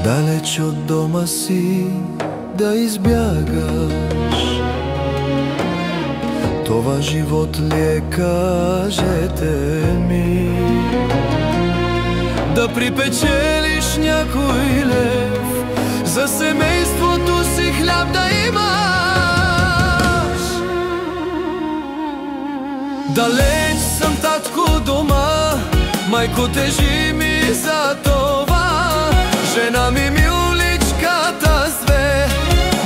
Далеч от дома си да избягаш, това живот ли е, кажете ми? Да припечелиш някой лев, за семейството си хляб да имаш. Далеч съм, татко, дома, майко, тежи ми за това. Жена ми уличката зве,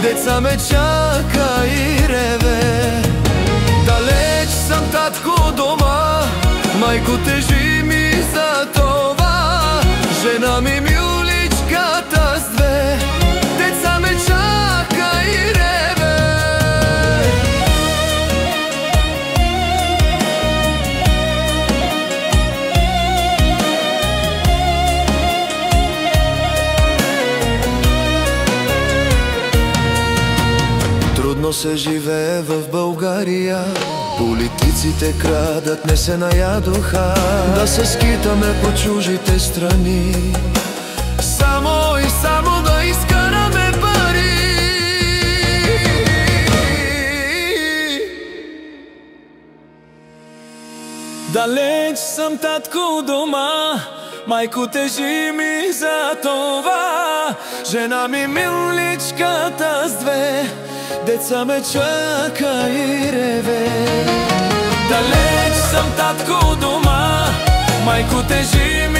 деца ме чака и реве. Далеч съм, татко, дома, майко, тежи ми за това. Жена ми уличката зве, деца ме чака и реве. Трудно се живее в България, политиците крадат, не се наядоха да се скитаме по чужите страни, само и само да изкараме пари. Далеч съм, татко, дома, майко, тежи ми за това. Жена ми миличката с две, деца ме чака и реве. Далеч съм, татко, дома, майко, тежи ми